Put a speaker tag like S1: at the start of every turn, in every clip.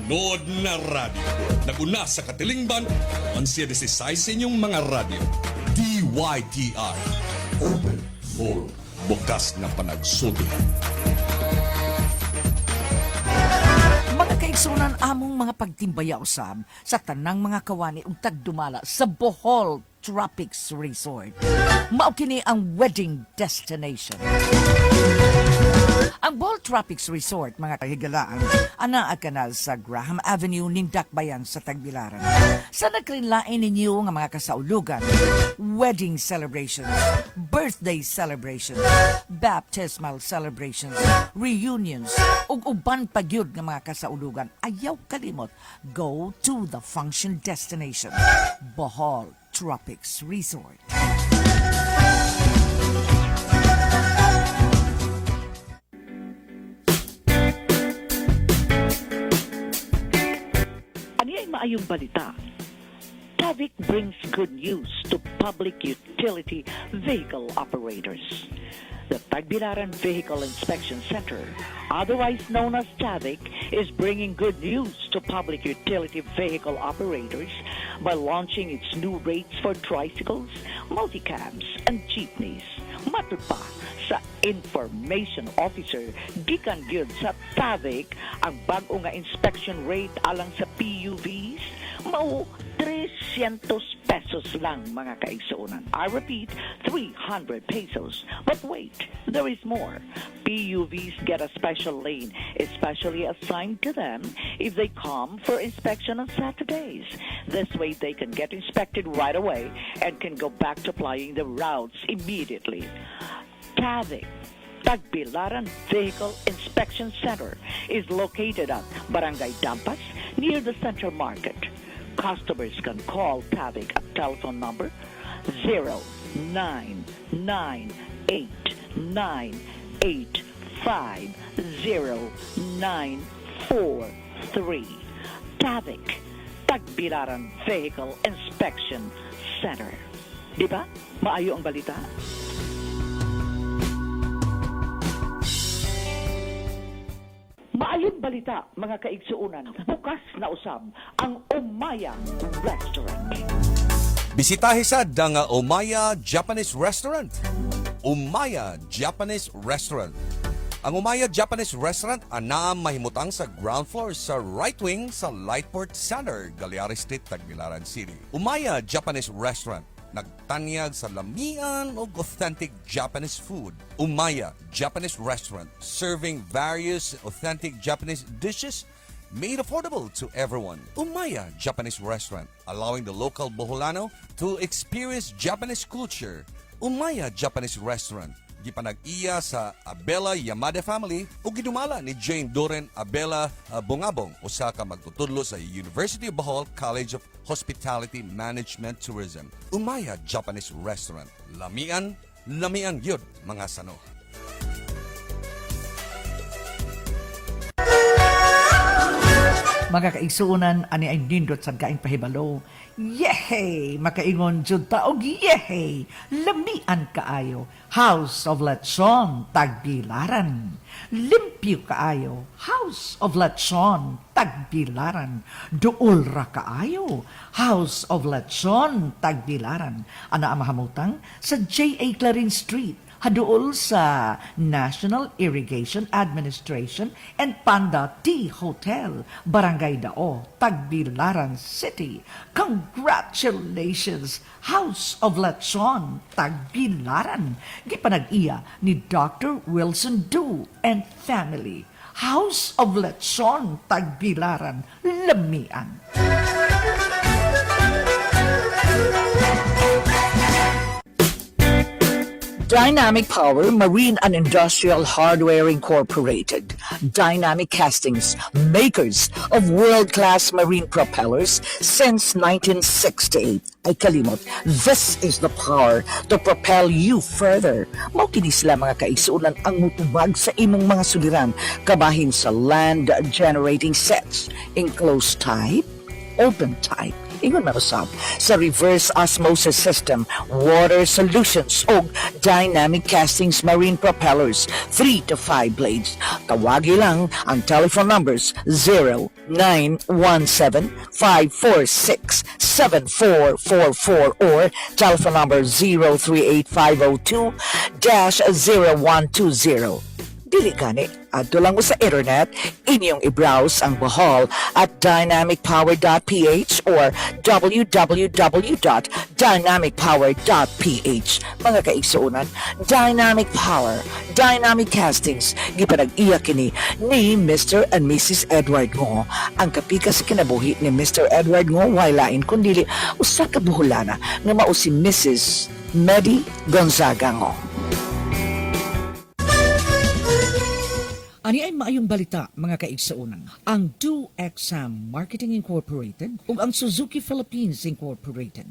S1: sunod na radyo. Naguna sa Katilingban, onsiya 16 sa inyong mga radyo. DYTI. Open for bukas na panagsubi.
S2: Mga kaigsunan among mga pagtimbaya usab sa tanang mga kawani ug tagdumala sa Bohol Tropics Resort. Mao kini ang wedding destination. Ang Bohol Tropics Resort, mga kahigalaan, ana kanal sa Graham Avenue ning Dakbayan sa Tagbilaran. Sa nagkrinlain ninyo nga mga kasaulugan, wedding celebrations, birthday celebrations, baptismal celebrations, reunions, ug uban pagyud nga mga kasaulugan, ayaw kalimot, go to the function destination, Bohol Tropics Resort.
S3: Maayong balita. TAVIC brings good news to public utility vehicle operators. The Tagbilaran Vehicle Inspection Center, otherwise known as TAVIC, is bringing good news to public utility vehicle operators by launching its new rates for tricycles, multicabs, and jeepneys. Matud pa sa Information Officer gikan gyud sa TAVIC ang bag-o nga inspection rate alang sa PUVs mao 300 pesos lang, mga kaigsuonan. I repeat, 300 pesos. But wait, there is more. PUVs get a special lane, especially assigned to them if they come for inspection on Saturdays. This way they can get inspected right away and can go back to plying the routes immediately. TAVIC, Tagbilaran Vehicle Inspection Center, is located at Barangay Dampas near the Central Market. Customers can call TAVIC at telephone number 0998-985-0943. TAVIC, Tagbilaran Vehicle Inspection Center. Di ba? Maayo ang balita? Maayong balita, mga kaigsuunan. Bukas na usab ang Umaya Restaurant.
S1: Bisitahe sa nga Umaya Japanese Restaurant. Umaya Japanese Restaurant. Ang Umaya Japanese Restaurant ana mahimutang sa ground floor sa right wing sa Lightport Center, Galeares Street, Tagbilaran City. Umaya Japanese Restaurant nagtanyag sa lamian o authentic Japanese food. Umaya Japanese Restaurant, serving various authentic Japanese dishes made affordable to everyone. Umaya Japanese Restaurant, allowing the local Boholano to experience Japanese culture. Umaya Japanese Restaurant, gipanag-iya sa Abela Yamada family o gidumala ni Jane Doren Abela Bungabong, usa ka magtutudlo sa University of Bohol College of Hospitality Management Tourism. Umaya Japanese Restaurant, lamian gyud mga sano.
S2: Mga kaigsuunan, ani ay nindot sa kaing pahibalo. Yehey! Makaingon jud ta og yehey! Lamian kaayo. House of Lechon, Tagbilaran. Limpyo kaayo. House of Lechon, Tagbilaran. Duol ra kaayo. House of Lechon, Tagbilaran. Ana ang mahamutang sa J.A. Clarin Street, haduol sa National Irrigation Administration and Panda Tea Hotel, Barangay Dao, Tagbilaran City. Congratulations, House of Lechon, Tagbilaran. Gipanag-iya ni Dr. Wilson Du and family. House of Lechon, Tagbilaran, Lamian.
S4: Dynamic Power Marine and Industrial Hardware Incorporated. Dynamic Castings, makers of world-class marine propellers since 1968. Ay kalimot, this is the power to propel you further. Mao kini sila mga kaigsuunan ang mutubag sa imong mga suliran kabahin sa land generating sets, enclosed type, open type, ingon marusab sa reverse osmosis system, water solutions o dynamic castings marine propellers, 3 to 5 blades. Tawagi lang ang telephone numbers 0917-546-7444 or telephone number 038-502-0120. Dili gani, adto lang mo sa internet, inyong i-browse ang Bohol at dynamicpower.ph or www.dynamicpower.ph. Mga kaigsuunan, Dynamic Power, Dynamic Castings, gipanag-iya kini ni Mr. and Mrs. Edward Ngo. Ang kapika sa kinabuhi ni Mr. Edward Ngo, wailain kundili usa ka buholana nga mao si Mrs. Medi Gonzaga Ngo.
S2: Ani ay maayong balita, mga kaigsuunan. Ang Do Exam Marketing Incorporated ug ang Suzuki Philippines Incorporated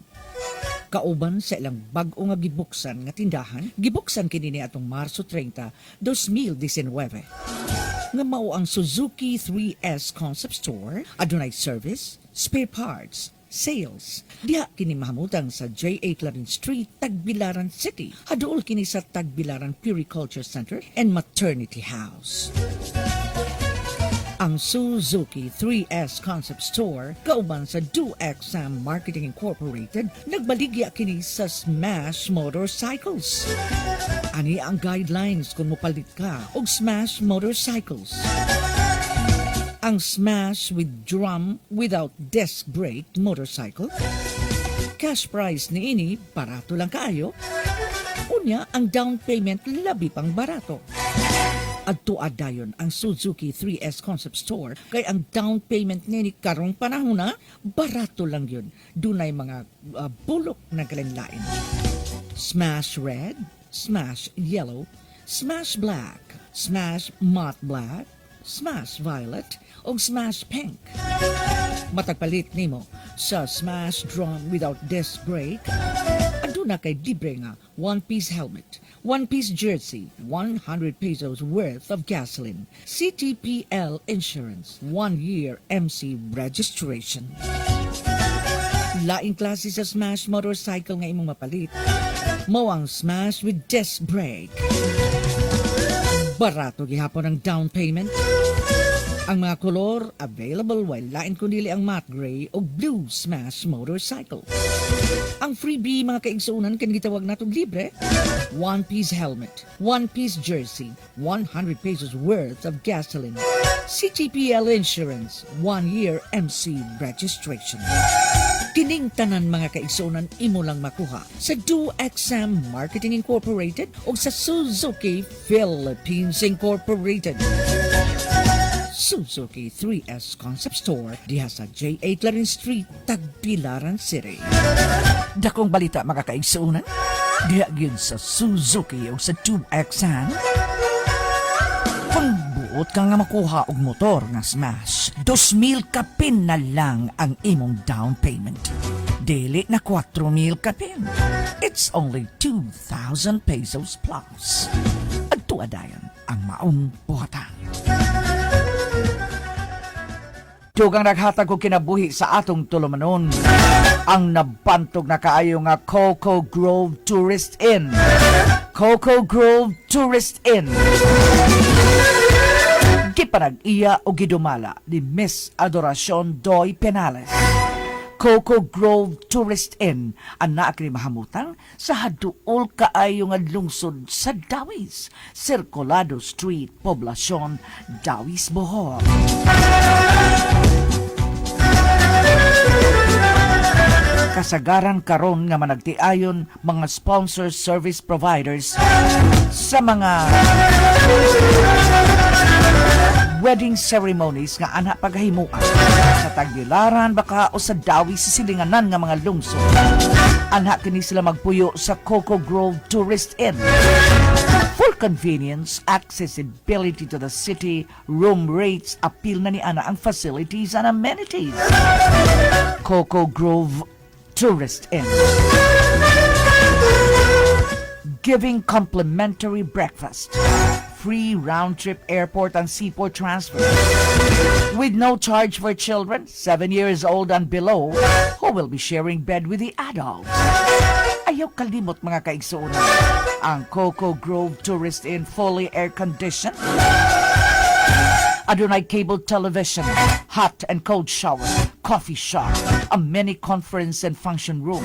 S2: kauban sa ilang bag-o nga gibuksan nga tindahan, gibuksan kini ni atong Marso 30, 2019. Nga mao ang Suzuki 3S Concept Store, adunay service, spare parts, sales. Diha kini mahamutang sa J8 Larin Street, Tagbilaran City. Haduol kini sa Tagbilaran Puriculture Center and Maternity House. Ang Suzuki 3S Concept Store, kauban sa Do Exam Marketing Incorporated, nagbaligya kini sa Smash Motorcycles. Ani ang guidelines kung mopalit ka og Smash Motorcycles. Ang Smash with drum without disc brake motorcycle. Cash price ni ini, barato lang kaayo. Unya, ang down payment labi pang barato. Adto dayon ang Suzuki 3S Concept Store kay ang down payment nini karong panahon na barato lang yun. Dunay mga bulok na kalinlain. Smash red, smash yellow, smash black, smash matte black, smash violet o smash pink. Matagpalit nimo sa smash drum without disc brake, aduna kay libre nga one-piece helmet, one-piece jersey, 100 pesos worth of gasoline, CTPL insurance, 1-year MC registration. Laing klase sa Smash motorcycle nga imong mapalit, mao ang Smash with disc brake. Barato gihapon ang down payment. Ang mga kolor available while lain kundi ang matte gray o blue Smash motorcycle. Ang freebie mga kaigsuunan kan gitawag natong libre, one-piece helmet, one-piece jersey, 100 pesos worth of gasoline, CTPL insurance, 1-year MC registration. Kining tanan mga kaigsuunan imo lang makuha sa Do Exam Marketing Incorporated o sa Suzuki Philippines Incorporated. Suzuki 3S Concept Store diha sa J8 Larin Street, Tagbilaran City. Dakong balita mga kaigsuunan, diha gyud sa Suzuki o sa 2XN. Kung buot ka nga makuha og motor nga Smash, 2,000 kapin na lang ang imong down payment. Dili na 4,000 kapin. It's only 2,000 pesos plus. At tuadayan ang maong buhatan. Tugang naghatag ko kinabuhi sa atong tulumanon ang nabantog na kaayo nga Coco Grove Tourist Inn. Coco Grove Tourist Inn. Gipanag-iya o gidumala ni Miss Adoracion Doy Penales. Coco Grove Tourist Inn ang naakri mahamutang sa haduol kaayo nga lungsod sa Dawis, Circulado Street, Poblacion, Dawis, Bohol. Kasagaran karon nga managtiayon mga sponsor service providers sa mga wedding ceremonies nga anak paghimuan sa Tagbilaran baka o sa Dawis sa silinganan nga mga lungsod. Anak kini sila magpuyo sa Coco Grove Tourist Inn. Full convenience, accessibility to the city, room rates, appeal na ni ana ang facilities and amenities. Coco Grove Tourist Inn. Giving complimentary breakfast, free round-trip airport and seaport transfer, with no charge for children 7 years old and below who will be sharing bed with the adults. Ayaw kalimot mga kaigsuunan, ang Coco Grove Tourist Inn fully air-conditioned, Adunay cable television, hot and cold shower, coffee shop, a mini conference and function room.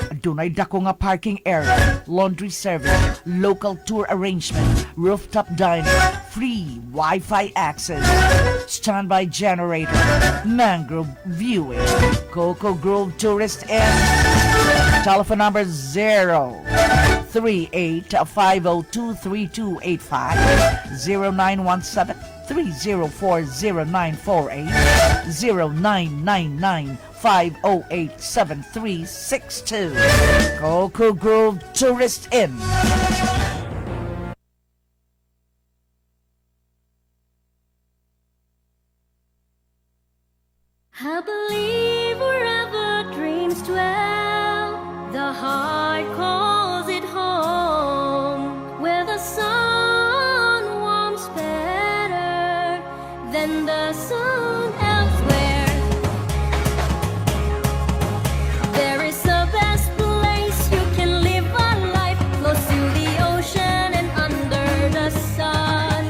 S2: Adunay dako nga parking area, laundry service, local tour arrangement, rooftop dining, free Wi-Fi access, standby generator, mangrove viewing, Coco Grove Tourist Inn. Telephone number 038-502-3285, 0917-304-0948, 0999-508-7362. Coco Grove Tourist Inn.
S5: I believe wherever dreams dwell, the heart calls it home, where the sun warms better than the sun elsewhere. There is a best place you can live a life, close to the ocean and under the sun.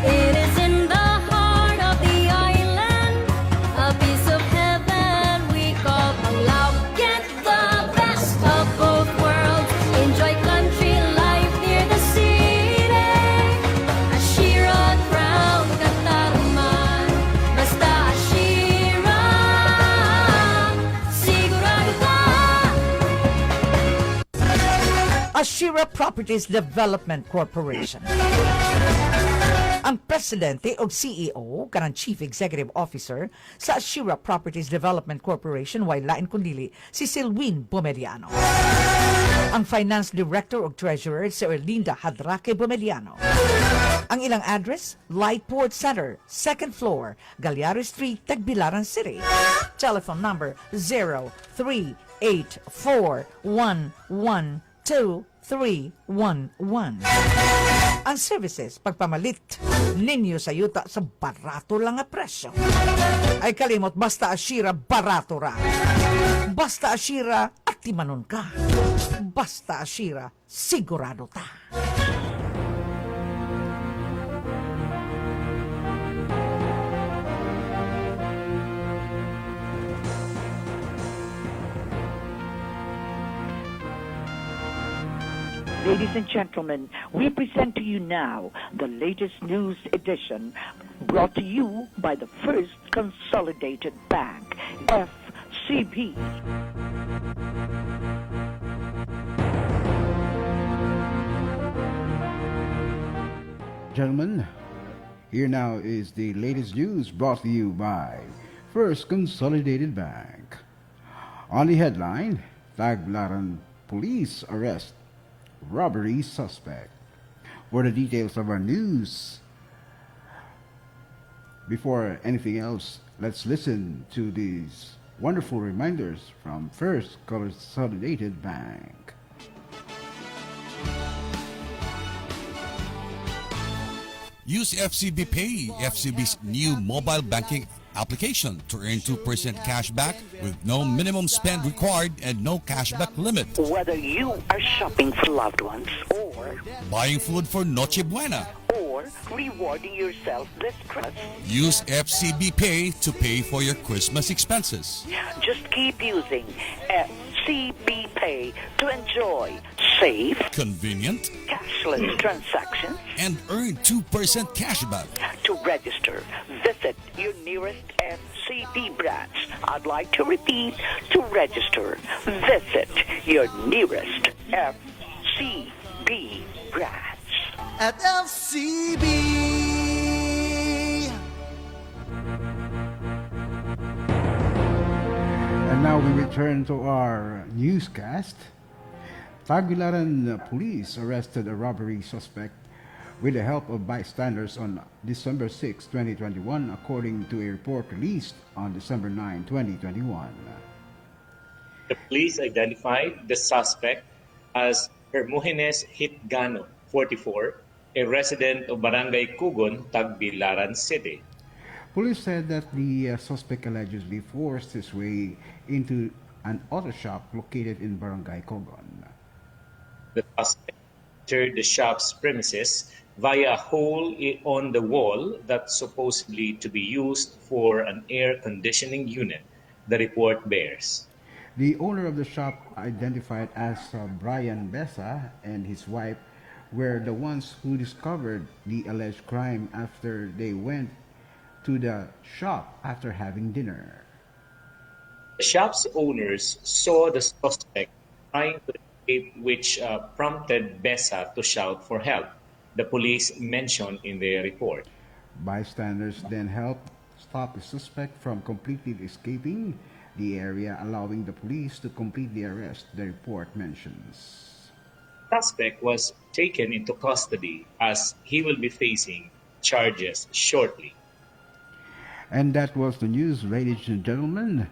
S5: It is in the heart of the island, a piece of heaven we call Palau. Get the best of both worlds, enjoy country life near the city. Ashira Crown Katarman, basta Ashira, sigurado ka.
S2: Ashira Properties Development Corporation. Ang presidente o CEO kanang Chief Executive Officer sa Ashira Properties Development Corporation way lain kundili si Silwin Bomeliano. Ang Finance Director o Treasurer si Erlinda Hadraque Bomeliano. Ang ilang address, Lightport Center, 2nd floor, Galliari Street, Tagbilaran City. Telephone number 0384112311. Ang services, pagpamalit ninyo sa yuta sa barato lang nga presyo. Ay kalimot, basta Ashira, barato ra. Basta Ashira, at timanon ka. Basta Ashira, sigurado ta.
S3: Ladies and gentlemen, we present to you now the latest news edition brought to you by the First Consolidated Bank, FCB.
S6: Gentlemen, here now is the latest news brought to you by First Consolidated Bank. On the headline, Tagbilaran Police Arrest Robbery Suspect. For the details of our news, before anything else, let's listen to these wonderful reminders from First Consolidated Bank.
S1: Use FCB Pay, FCB's new mobile banking application to earn 2% cash back with no minimum spend required and no cashback limit.
S3: Whether you are shopping for loved ones or
S1: Buying food for Noche Buena.
S3: rewarding yourself this Christmas,
S1: Use FCB Pay to pay for your Christmas expenses.
S3: just keep using FCB Pay to enjoy safe,
S1: Convenient
S3: cashless transactions.
S1: and earn 2% cashback.
S3: To register, visit your nearest FCB branch. I'd like to repeat, to register, visit your nearest FCB branch.
S7: At FCB.
S6: And now we return to our newscast. Tagbilaran police arrested a robbery suspect with the help of bystanders on December 6, 2021, according to a report released on December 9, 2021.
S8: The police identified the suspect as Hermogenes Hitgano, 44, a resident of Barangay Cugon, Tagbilaran City.
S6: Police said that the suspect allegedly forced his way into an auto shop located in Barangay Cogon.
S8: The suspect entered the shop's premises via a hole on the wall that's supposedly to be used for an air conditioning unit, the report bears.
S6: The owner of the shop, identified as Brian Besa, and his wife were the ones who discovered the alleged crime after they went to the shop after having dinner.
S8: The shop's owners saw the suspect trying to escape, which prompted Besa to shout for help, the police mentioned in their report.
S6: Bystanders then helped stop the suspect from completely escaping the area, allowing the police to complete the arrest, the report mentions.
S8: Suspect was taken into custody as he will be facing charges shortly.
S6: And that was the news, ladies and gentlemen.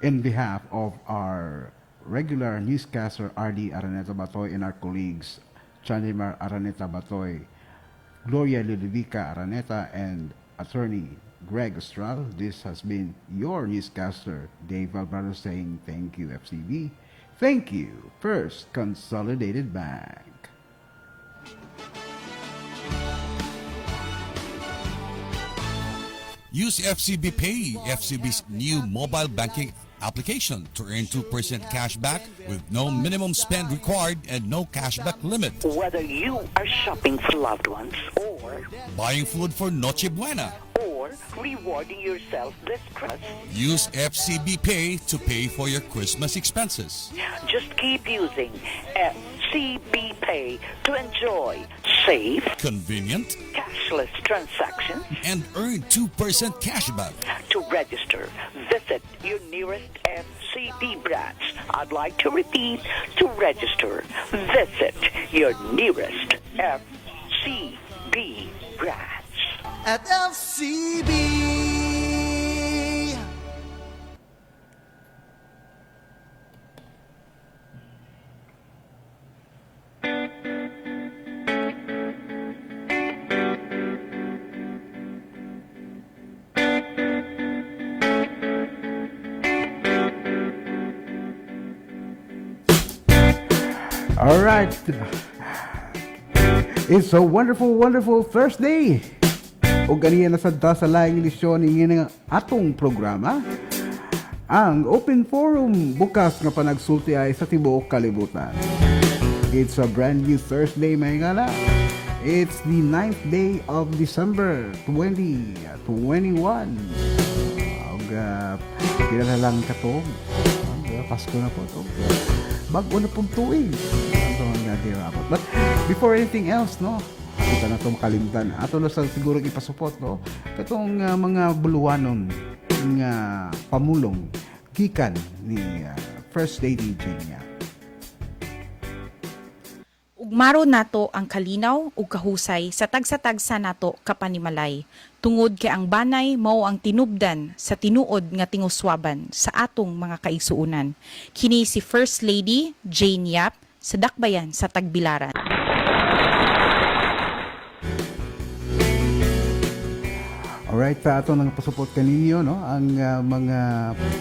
S6: In behalf of our regular newscaster RD Araneta Batoy and our colleagues Chanimar Araneta Batoy, Gloria Ludovica Araneta, and attorney Greg Estral, this has been your newscaster Dave Alvarado saying thank you FCB. Thank you, First Consolidated Bank.
S1: Use FCB Pay, FCB's new mobile banking application, to earn 2% cash back with no minimum spend required and no cashback limit.
S3: Whether you are shopping for loved ones or
S1: Buying food for Noche Buena.
S3: or rewarding yourself this Christmas,
S1: Use FCB Pay to pay for your Christmas expenses.
S3: just keep using FCB Pay to enjoy safe,
S1: Convenient
S3: cashless transactions.
S1: and earn 2% cashback.
S3: To register, visit your nearest FCB branch. I'd like to repeat, to register, visit your nearest FCB branch.
S7: At FCB.
S6: All right. It's a wonderful, wonderful Thursday. O ganiya na sadta sa laing edisyon ng atong programa. Ang Open Forum bukas nga panagsulti ay sa tibuok kalibutan. It's a brand new Thursday, may ngala. It's the 9th day of December 2021. Pila na lang katong. Pasko na po ito. Bago na pong tuig. But before anything else, no, kita na ito makalimtan. Ato na sa siguro ipasupot, no, itong mga buluwanon ng pamulong gikan ni First Lady Jenya.
S9: Ugmaro nato ang kalinaw ug kahusay sa tagsa-tagsa nato kapanimalay. Tungod kay ang banay mao ang tinubdan sa tinuod nga tinguswaban sa atong mga kaigsuunan. Kini si First Lady Jane Yap sa Dakbayan sa Tagbilaran.
S6: Alright, ato nang pasupot kaninyo, no, ang mga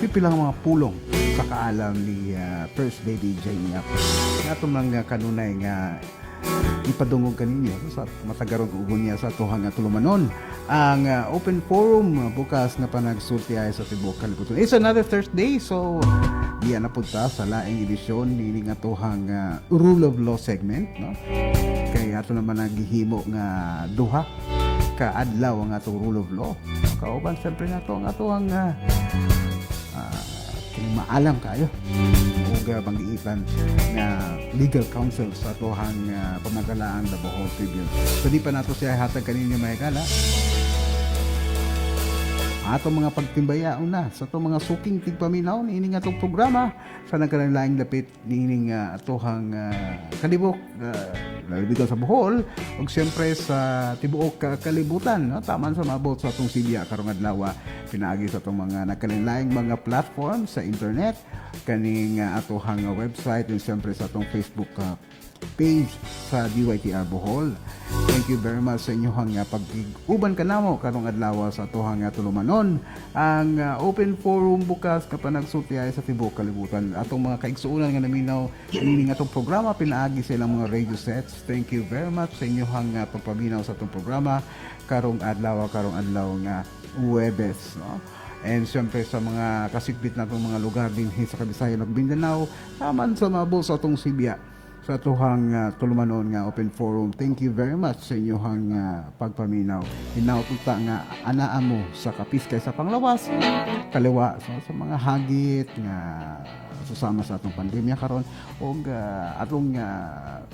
S6: pipilang mga pulong sa kaalam ni First Lady Jane Yap. Ato mga kanunay nga ipadungog kaninyo sa matagarong ugon niya sa tuhang nga tulumanon ang Open Forum bukas nga panagsulti ay sa tibuok kalibutan. It's another Thursday, so diyan na punta sa laing edisyon ni nga tuhang Rule of Law segment, no? Kaya ato naman naghihimo nga duha ka adlaw ang atong Rule of Law. Kauban siyempre na ito ang atong maalam kayo o banggiitan na legal counsel sa atohang pamagalaan the Bohol Tribune. So di pa nato siya hatag kanina may kala. Atong mga pagtimbayaon na sa itong mga suking tigpaminaw ni ining atong programa sa nagkalaing lapit ni ining atohang kalibok lalibigan sa Bohol o siyempre sa tibuok kalibutan, no? Taman sa mabot sa atong Sibya karong adlaw pinaagi sa itong mga nagkalaing mga platform sa internet kaning atohang website and siyempre sa atong Facebook page sa DYTR Bohol. Thank you very much sa inyong pag-uban kanamo karong adlaw sa atohang tulumanon ang Open Forum bukas kapanagsulti ay sa tibuok kalibutan. Atong mga kaigsuonan nga naminaw ining atong programa pinaagi sa ilang mga radio sets Thank you very much sa inyong pagpaminaw sa itong programa karong adlaw nga Huwebes, no? And siyempre sa mga kasigpit na itong mga lugar din sa Kabisayan ug Mindanao, taman sa mabol sa itong Sibya, sa tuhang tulumanon nga open forum. Thank you very much sa inyong pagpaminaw. Hinaututa nga anaa mo sa kapiskay sa panglawas, kaliwa sa mga hagit nga susama sa atong pandemya karon og atong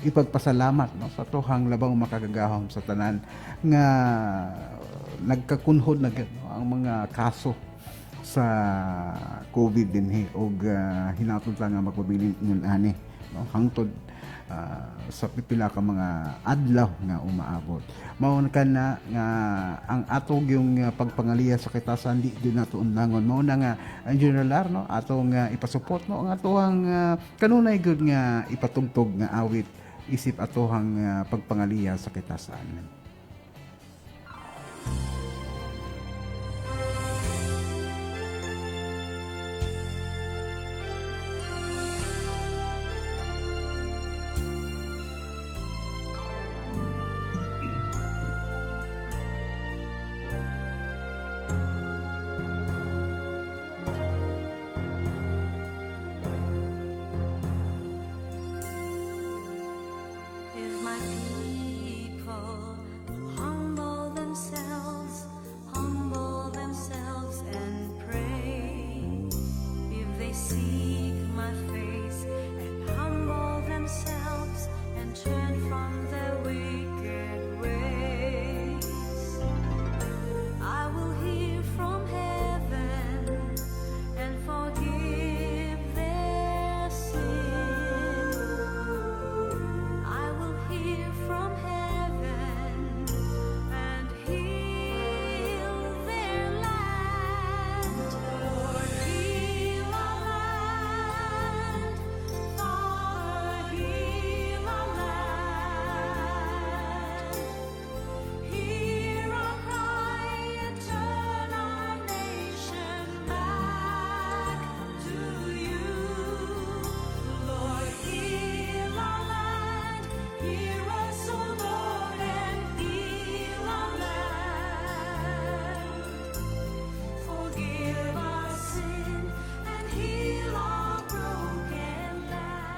S6: ipagpasalamat, no, sa tuhang labang makagagahom sa tanan nga nagkakunhod na ang mga kaso sa COVID din og hinaututa nga magpabilin ngun ani, no, hangtod sa pipila ka mga adlaw nga umaabot. Mao na nga ang atong yung pagpangaliya sa kitasan di din nato undangon. Mao na nga ang general, no, atong ipasupport, no, ang atohang kanunay gud nga ipatugtog nga awit isip atohang pagpangaliya sa kitasan.
S5: If my people humble themselves and pray, if they seek my face and humble themselves and turn from their wicked ways, I will hear from heaven and forgive their sin. I will hear from heaven and heal their land. Lord, heal our land. Father, heal our land. Hear our cry and turn our nation back to you. Lord, heal our land. Hear us, O Lord, and heal our land. Forgive our sin and heal our broken land.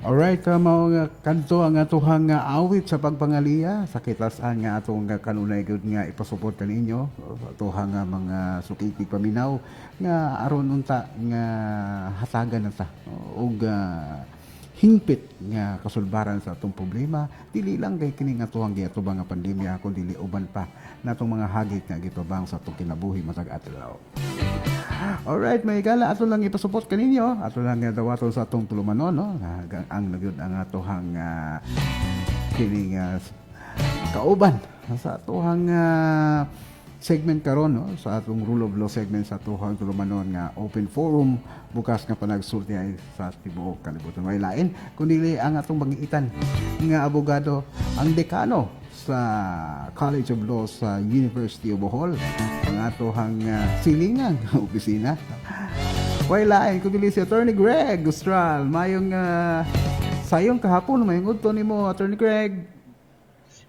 S6: Alright, mao nga kanto ang atuhang awit sa pagpangaliya sa kitasan nga atong kanunay gud nga ipasupport kaninyo sa atuhang mga sukiki paminaw nga aron unta nga hatagan na ta, og hingpit nga kasulbaran sa atong problema, dili lang kay kini nga atuhang giatubang nga pandemya kundi dili uban pa natong mga hagit nga gitubang sa atong kinabuhi matag adlaw. Alright, may gala ato lang ipasupport kaninyo, ato lang nga dawaton sa atong tulumanon, no, ang nagyud ang atohang kining kauban sa atohang segment karon, no, sa atong rule of law segment sa atohang tulumanon nga open forum bukas nga panagsulti ay sa tibuok kalibutan. May lain kundi ang atong bangitan nga abogado, ang dekano sa College of Law sa University of Bohol, ang atohang silingang opisina. Way lain kundi si Attorney Greg Gustral. Mayong sayong kahapon, mayong udto nimo, Attorney Greg.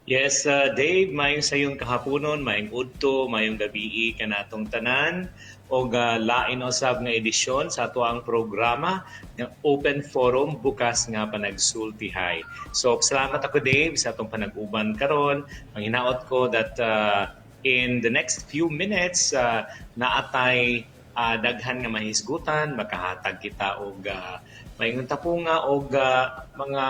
S8: Yes, Dave, mayong sayong kahaponon, mayong udto, mayong gabi kanatong tanan o lain usab nga edisyon sa ato ang programa ng Open Forum bukas nga panagsultihay. So, salamat ako, Dave, sa atong panag-uban karon. Ang hinaot ko that in the next few minutes naatay daghan nga mahisgutan, makahatag kita og mayingon ta po nga og mga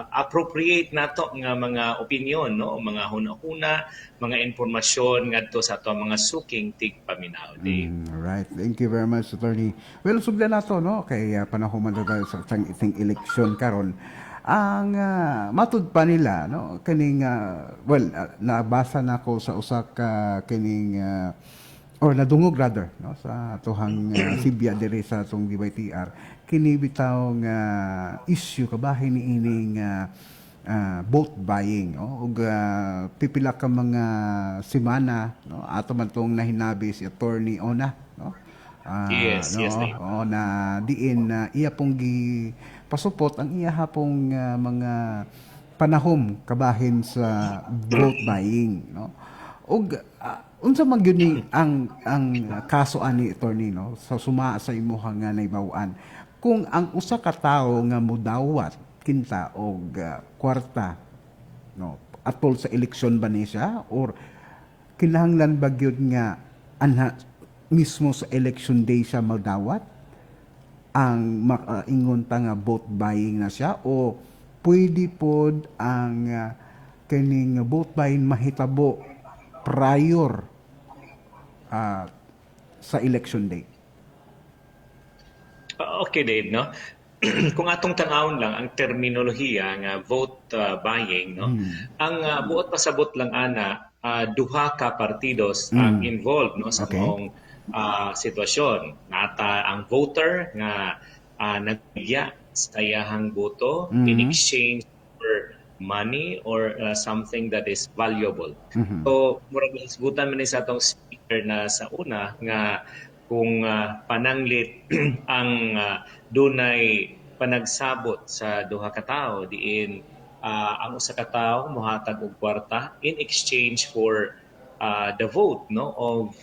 S8: appropriate nato nga mga opinion, no, mga hunahuna, mga impormasyon ngadto sa ato mga suking tigpaminaw.
S6: Right. Thank you very much, Attorney. Well, sugdan nato, no, kay panahon man tayo sa iting eleksyon karon. Ang matud pa nila, no, kining nabasa nako sa usa ka kining or nadungog rather, no, sa atuhang Sibya diri sa atong DYTR, kini bitaw nga issue kabahin ni ining vote buying, no, ug pipila ka mga semana, no, ato man tong nahinabi si Attorney Ona, no,
S8: Yes, yes, Dave.
S6: na diin na iya pong gi pasupot ang iya hapong mga panahom kabahin sa vote buying, no. Og unsa man gyud ni ang kaso ani attorney, no, sa suma sa imuha nga nahibaw-an kung ang usa ka tawo nga modawat kinta og kwarta, no, atol sa eleksyon ba ni siya or kinahanglan ba gyud nga anha mismo sa election day siya magdawat ang makaingon ta nga vote buying na siya o pwede pod ang kining vote buying mahitabo prior sa election day.
S8: Okay, Dave, no? Kung atong tanawon lang ang terminolohiya nga vote buying, no? Ang buot pasabot lang ana duha ka partidos ang involved, no, sa
S6: Okay.
S8: mong sitwasyon. Nata ang voter nga nagbiya sa iyahang boto in exchange for money or something that is valuable. So, murag hisgutan man ni sa atong speaker na sa una nga kung pananglit ang dunay panagsabot sa duha ka tawo diin ang usa ka tawo mohatag og kwarta in exchange for the vote, no, of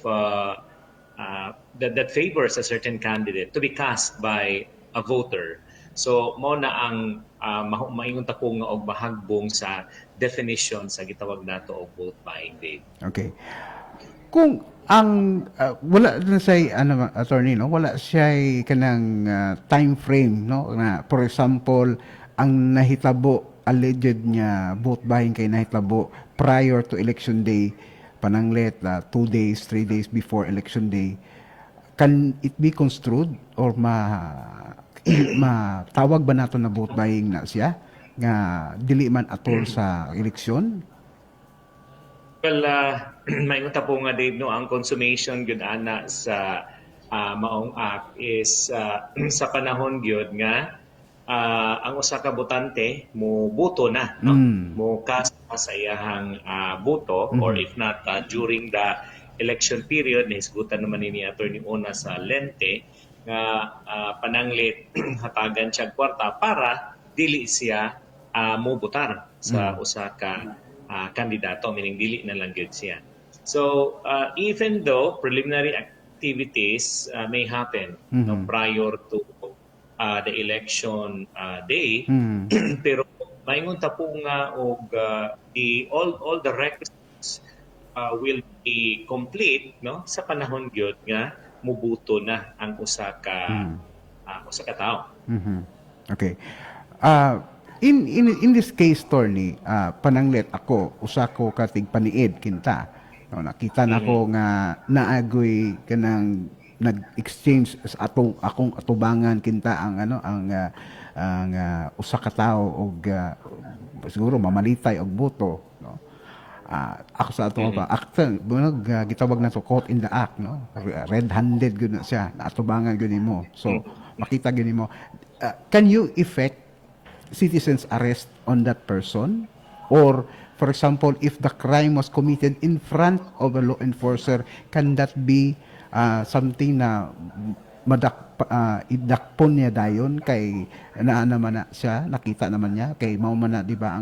S8: that favors a certain candidate to be cast by a voter. So mo na ang maingon ta ko nga og bahagbong sa definition sa gitawag nato og vote buying, Dave.
S6: Okay. Kung ang wala na say attorney, no, wala siya kanang time frame, no, na for example ang nahitabo alleged niya vote buying kay nahitabo prior to election day pananglet 2 days 3 days before election day, can it be construed or matawag ba nato na vote buying na siya nga dili man atol sa eleksyon?
S8: Well, maingon ta po nga, Dave, no, ang consummation gyud ana sa maong act is sa panahon gyud nga ang usa ka botante mo boto na, no, mo cast sa iyahang boto or if not during the election period nahisgutan naman ni Attorney Ona sa lente nga pananglit hatagan siya kwarta para dili siya mo botar sa usa ka kandidato, meaning dili na lang gyud siya. So even though preliminary activities may happen, no, prior to the election day, pero maingon ta po nga og all the requisites will be complete, no, sa panahon gyud nga mubuto na ang usa ka tawo.
S6: Okay. In this case, Tony, pananglit ako, usa ko katig paniid kinta. No, nakita na ko nga naagoy kanang nag-exchange sa akong atubangan kinta ang usa ka tawo og siguro mamalitay og boto, no. Ako sa ato ba gitawag na to caught in the act, no. Red-handed gyud na siya, naatubangan gyud nimo. So makita gyud nimo. Can you effect citizens arrest on that person? Or for example, if the crime was committed in front of a law enforcer, can that be something na idakpon niya dayon kay naman na siya, nakita naman niya kay mao man na, di ba,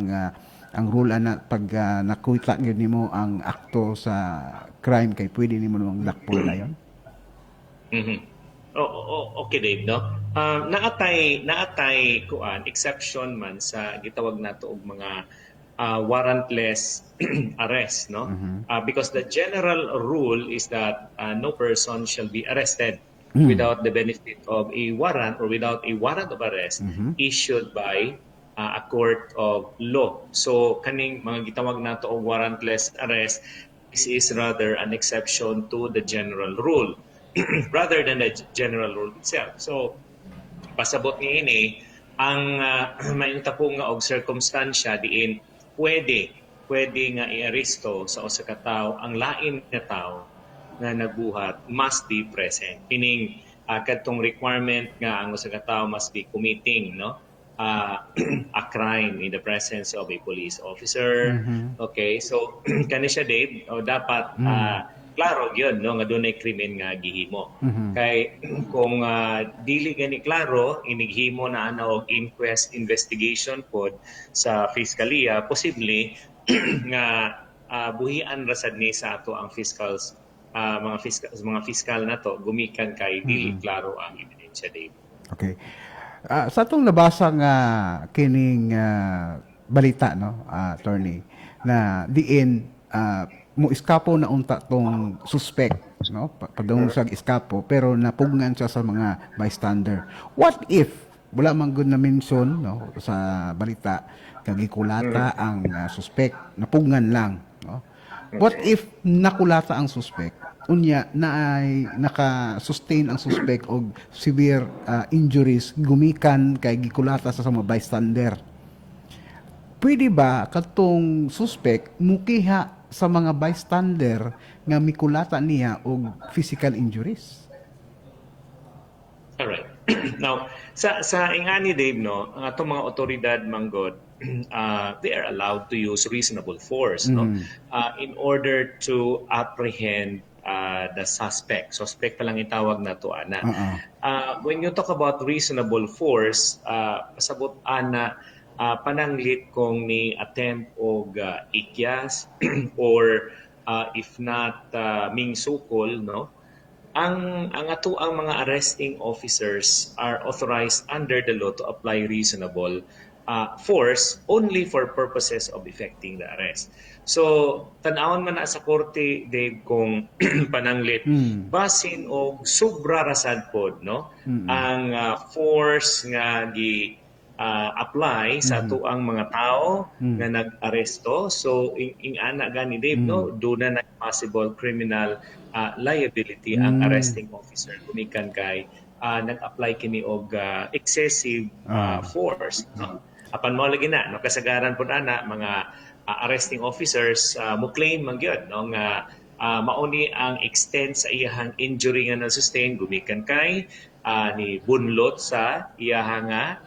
S6: ang rule na pag nakita gyud nimo ang akto sa crime kay pwede nimo namang dakpon dayon?
S8: Okay, Dave, no? Naatay kuan exception man sa gitawag nato og mga warrantless arrest, no? Because the general rule is that no person shall be arrested without the benefit of a warrant or without a warrant of arrest issued by a court of law. So kaning mga gitawag nato og warrantless arrest, this is rather an exception to the general rule rather than the general rule itself. So pasabot niini ang mainta po nga og circumstansya diin pwede nga i-aresto sa usa ka tawo ang lain nga tawo nga nagbuhat must be present, meaning kadtong requirement nga ang usa ka tawo must be committing, no, a crime in the presence of a police officer. Okay, so kani siya, Dave, o dapat klaro gyud no nga dunay krimen nga gihimo. Kay kung dili gani klaro inighimo na ana og inquest investigation pod sa fiskalya, posible nga buhian ra sad ni sa ato ang fiscals mga fiskal na to gumikan kay dili klaro ang ebidensya, Dave.
S6: Okay. Sa atong nabasa nga kining balita, no, attorney, na diin mo iskapo na unta tong suspect, no, padung sa iskapo pero napugnan siya sa mga bystander. What if wala man gud na mention, no, sa balita kag gikulata ang suspect, napugnan lang, no? What if nakulata ang suspect unya na ay naka-sustain ang suspect og severe injuries gumikan kay gikulata sa mga bystander? Pwede ba katong suspect mukiha sa mga bystander nga mikulata niya og physical injuries?
S8: Alright. Now, sa ingani, Dave, no, ang atong mga otoridad manggod, they are allowed to use reasonable force, no, in order to apprehend the suspect. Suspect pa lang itawag na to, ana. When you talk about reasonable force, pasabot ana pananglit kung ni attempt og ikyas or if not mingsukol, no, ang ato ang mga arresting officers are authorized under the law to apply reasonable force only for purposes of effecting the arrest. So tan-awon man na sa korte, Dave, kung pananglit basin og sobra rasad pod, no, ang force nga gi apply sa tuang mga tao nga nag-aresto. So ing ana gani, Dave, no, doon na possible criminal liability ang arresting officer gumikan kay nag-apply kini og excessive force, no. Apan mo lagi na, no, kasagaran po ana mga arresting officers mo claim man gyud, no, nga mauni ang extent sa iyahang injury nga na-sustain gumikan kay ni bunlot sa iyahang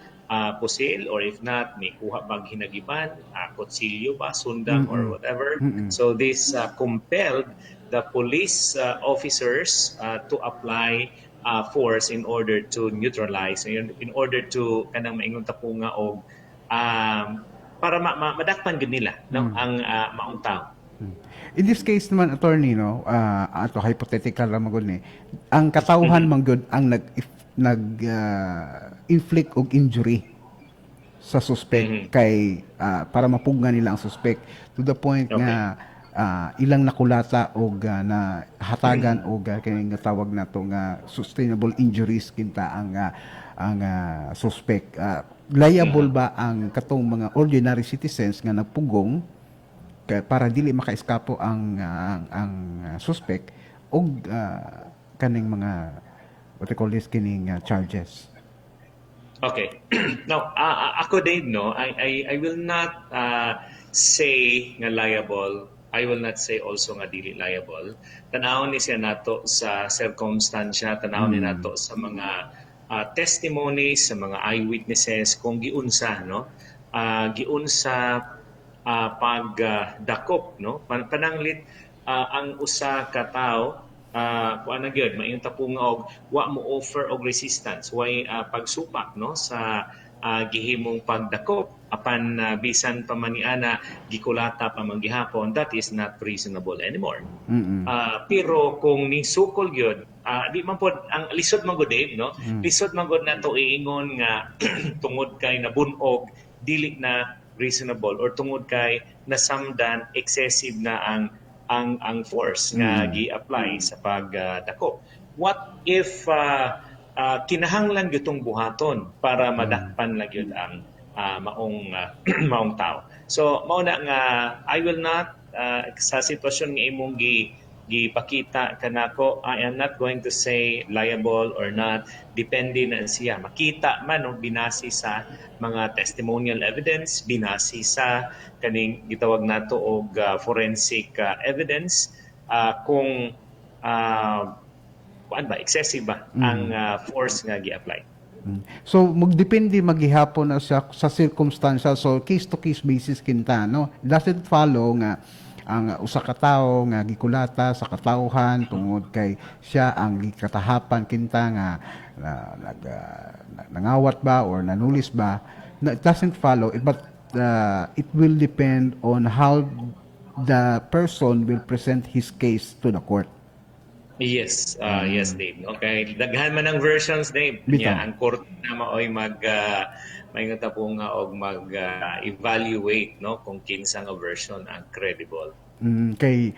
S8: pusil, or if not may kuha bang hinagiban, kutsilyo ba, sundang or whatever. So this compelled the police officers to apply force in order to neutralize, in order to kanang maingon tapunga og para madakpan gid nila, no, ang maong tao.
S6: In this case naman, attorney, no, ato hypothetical ra magud ni, ang katawhan man gud ang inflict og injury sa suspect kay para mapugnan nila ang suspect to the point nga ilang nakulata og na hatagan og kay tawag nato nga sustainable injuries kinta ang suspect. Liable ba ang katong mga ordinary citizens nga nagpugong para dili makaiskapo ang suspect og kaning mga what they call this kining charges?
S8: Okay. Now, ako, Dave, no, I will not say nga liable. I will not say also nga dili liable. Tanawon ni siya nato sa circumstansya, tanawon ni nato sa mga testimonies, sa mga eyewitnesses kung giunsa, no, giunsa pagdakop, no, pananglit ang usa ka tawo kuan na gyud maayong tapunga og wa mo offer og resistance, way pagsupak, no, sa gihimong pagdakop apan bisan pa man niana gikulata pa man gihapon, that is not reasonable anymore. Pero kung ni sukol gyud, di man pod ang lisod man gud, Dave, no, lisod man gud nato iingon nga tungod kay nabunog dili na reasonable or tungod kay nasamdan excessive na ang force nga gi-apply sa pagdakop. What if kinahanglan gyutong buhaton para madakpan lang gyud ang maong tao? So mao na nga I will not sa sitwasyon nga imong gipakita kanako, I am not going to say liable or not, depende na siya makita man o binasi sa mga testimonial evidence, binasi sa kaning gitawag nato og forensic evidence, kung kuan ba excessive ba ang force nga gi-apply.
S6: So magdepende maghihapon na sa circumstantial, so case to case basis kinta, no. Does it follow nga ang usa ka tawo nga gikulata sa katawhan tungod kay siya ang gikatahapan kinta nga nangawat ba or nanulis ba, it doesn't follow it, but it will depend on how the person will present his case to the court.
S8: Yes, yes, Dave. Okay, daghan man ang versions, Dave.
S6: Bitaw.
S8: Yeah, ang court na maoy may nga po nga og evaluate no kung kinsa nga version ang credible.
S6: Kay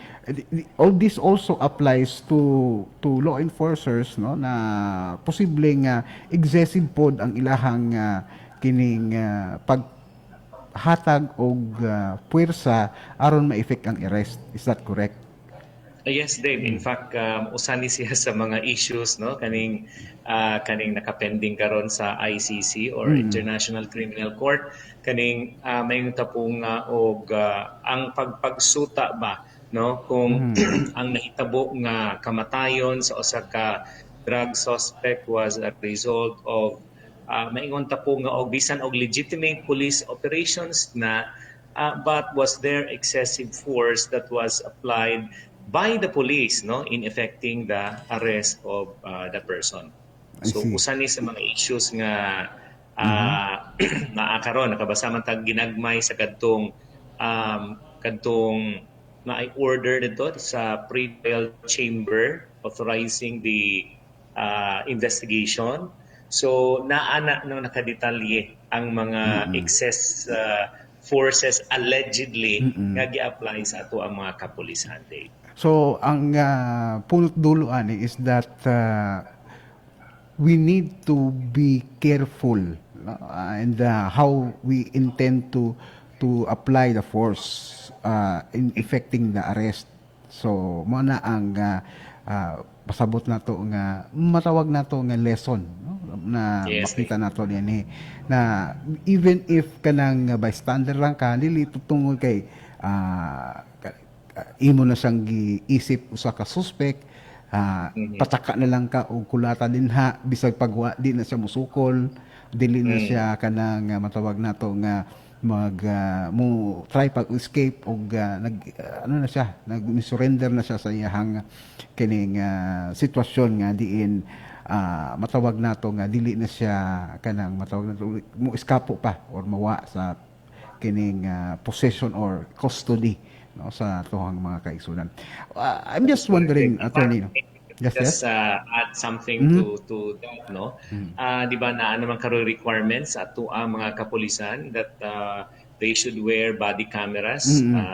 S6: all this also applies to law enforcers, no, na posibleng excessive pod ang ilahang kining paghatag og puwersa aron ma-effect ang arrest. Is that correct?
S8: Yes, Dave. In fact, usa ni siya sa mga issues no kaning nakapending karon sa ICC or International Criminal Court kaning may tapong og ang pagsuta ba no kung ang nahitabo nga kamatayon sa usa ka drug suspect was a result of maingon ta po nga og bisan og legitimate police operations na but was there excessive force that was applied by the police no in effecting the arrest of the person. So usa ni sa mga issues nga naakaron nakabasa man tag ginagmay sa kadtong na-order dito sa pre-trial chamber authorizing the investigation. So naana nang nakadetalye ang mga excess forces allegedly nga gi-apply sa ato ang mga kapulisan.
S6: So ang punot dulo ani is that we need to be careful, no? And how we intend to apply the force in effecting the arrest. So mo na ang pasabot nato nga matawag nato nga lesson, no? Na
S8: yes,
S6: makita nato dinhi na even if kanang bystander lang ka dili tungod kay imo na siyang giisip usa ka suspect, pataka na lang ka og kulata dinha bisag pagwa di na siya musukol, dili na siya kanang matawag nato nga mo try pag escape og nag-surrender na siya sa iyang kining sitwasyon nga diin matawag nato nga dili na siya kanang matawag nato mo eskapo pa or mawa sa kining possession or custody no sa tuhang mga kaigsunan. I'm just wondering, attorney, no? Yes.
S8: Add something to that, no? Di ba na naman karo requirements ato ang mga kapulisan that they should wear body cameras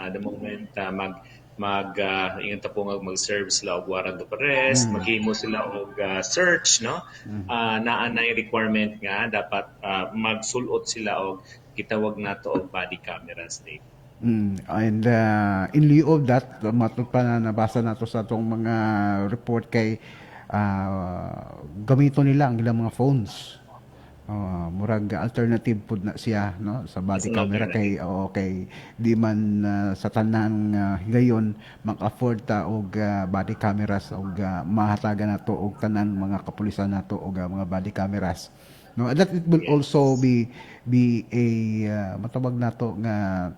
S8: the moment ingon ta po nga mag-serve sila og warrant of arrest, maghimo sila og search, no? Naa na requirement nga dapat magsulot sila og gitawag nato og body cameras.
S6: And in lieu of that, matod pa na nabasa nato sa atong mga report kay gamito nila ang ilang mga phones. Murag alternative pud na siya no sa body camera kay okay di man sa tanan higayon mag-afford ta og body cameras og mahatagan nato og tanan mga kapulisan nato og mga body cameras. No, that it will also be a matawag nato nga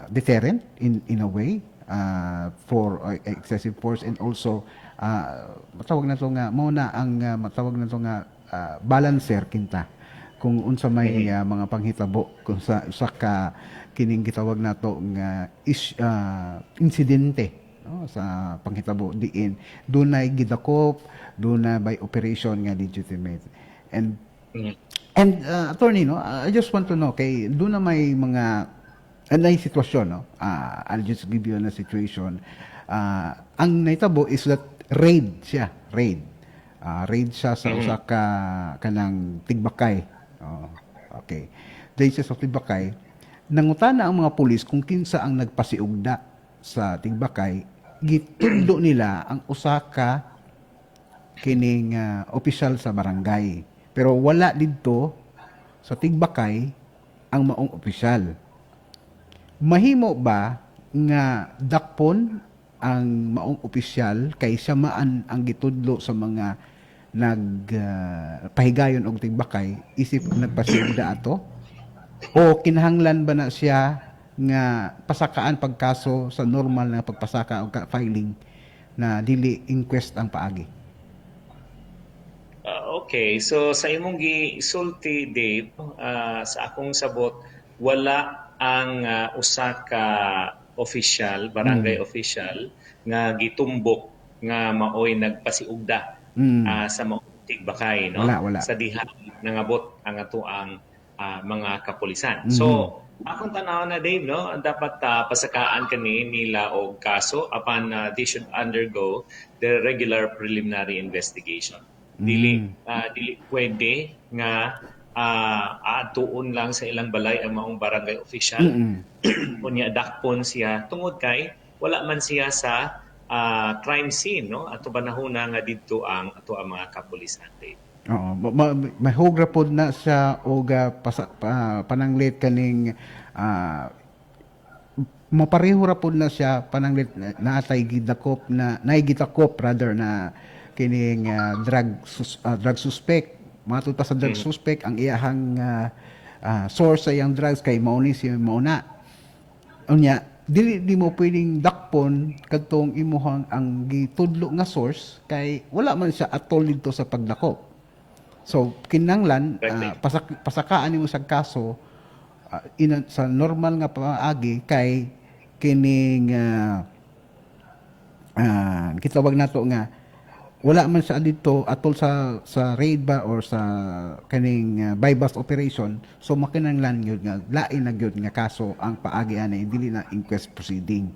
S6: deterrent in a way for excessive force, and also matawag na to nga mo na ang matawag na to nga balancer kinta kung unsa may mga panghitabo kung sa ka kining gitawag nato nga insidente no sa panghitabo diin dunay gidakop dunay by operation nga legitimate. And attorney, no, I just want to know kay doon na may mga anay sitwasyon, no? I'll just give you a situation. Ang naitabo is that raid siya. Raid siya sa usa ka kanang Tigbakay. Okay. Raid siya sa Tigbakay. Nangutana ang mga pulis kung kinsa ang nagpasiugda sa Tigbakay. Gitudlo nila ang usa ka kining opisyal sa barangay. Pero wala didto sa Tigbakay ang maong opisyal. Mahimo ba nga dakpon ang maong opisyal kaysa maan ang gitudlo sa mga nagpahigayon og Tigbakay isip nagpasigda ato? O kinahanglan ba na siya nga pasakaan pagkaso sa normal na pagpasaka o filing na dili inquest ang paagi.
S8: Okay, so sa imong gisulti, Dave, sa akong sabot, wala ang usa ka official, barangay official, nga gitumbok nga maoy nagpasiugda sa maong tigbakay, no?
S6: Wala.
S8: Sa diha nangabot ang ato ang mga kapulisan. So, akong tanaw na, Dave, no, dapat pasakaan kani nila og kaso upon they should undergo the regular preliminary investigation. Dili pwede nga atuon lang sa ilang balay ang maong barangay official. Unya dakpon siya tungod kay wala man siya sa crime scene, no? Ato banahuna nga didto ang ato ang mga kapulisan.
S6: Oo, mahugra pod na siya og pananglit kaning mapareho ra pod na siya pananglit na atay gidakop na naigitakop rather na kining drug suspect. Matod pa sa drug suspect ang iyahang source sa iyang drugs kay mauni si mauna. Unya di mo pwedeng dakpon kadtong imuhang ang gitudlo nga source kay wala man siya atol dito sa pagdakop. So kinanglan pasakaan nimo sa kaso sa normal nga paagi kay kining kitawag nato nga wala man sa dito atol sa raid ba or sa kaning buy-bust operation, so makinanglan yun nga lain na yun nga kaso ang paagi ani dili na inquest proceeding.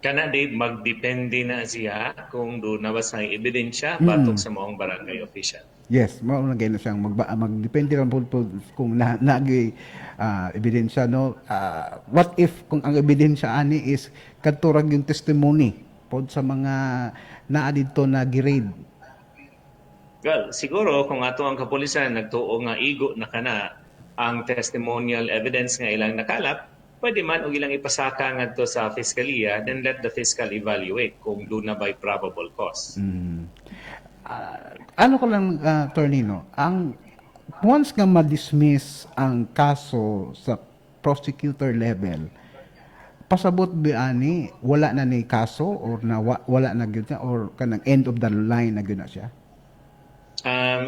S8: Kana, Dave, magdepende na siya kung doon na ba sa ebidensya batok sa maong barangay official.
S6: Yes, mao na gyud siyang magdepende lang po kung naagi ebidensya, no. What if kung ang ebidensya ani is kadturag yung testimony pod sa mga naa dito na gi-raid?
S8: Well, siguro kung ato ang kapulisan nagtuo nga igo na kana ang testimonial evidence nga ilang nakalap, pwede man og ilang ipasaka ngadto sa fiskalya, then let the fiscal evaluate kung doon na by probable cause.
S6: Ano ko lang, Tornino, ang once nga ma-dismiss ang kaso sa prosecutor level, pasabot ba ani wala na ni kaso or na wala na gyud na or kanang end of the line na gyud na siya?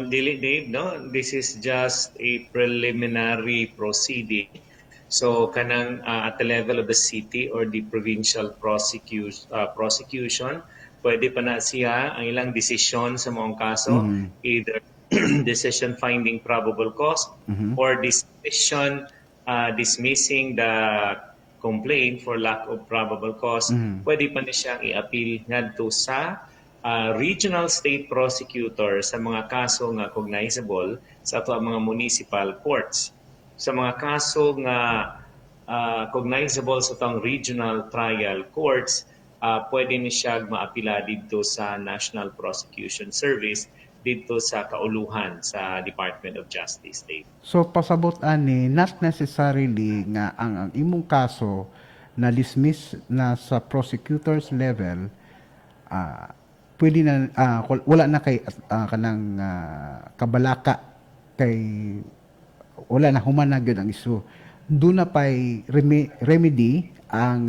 S8: Dili, Dave, no? This is just a preliminary proceeding. So kanang at the level of the city or the provincial prosecution, pwede pa na siya ang ilang desisyon sa mga kaso, either decision finding probable cause or decision dismissing the complaint for lack of probable cause. Pwede pa na siyang i-appeal ngadto sa regional state prosecutor sa mga kaso nga cognizable sa ato ang mga municipal courts. Sa mga kaso nga cognizable sa atong regional trial courts, pwede ni siya maapila dito sa National Prosecution Service dito sa kauluhan sa Department of Justice State.
S6: So pasabot ani not necessarily nga ang imong kaso na dismiss na sa prosecutor's level, pwede na wala na kay kanang kabalaka kay wala na human na gyud ang issue. Doon na pay remedy ang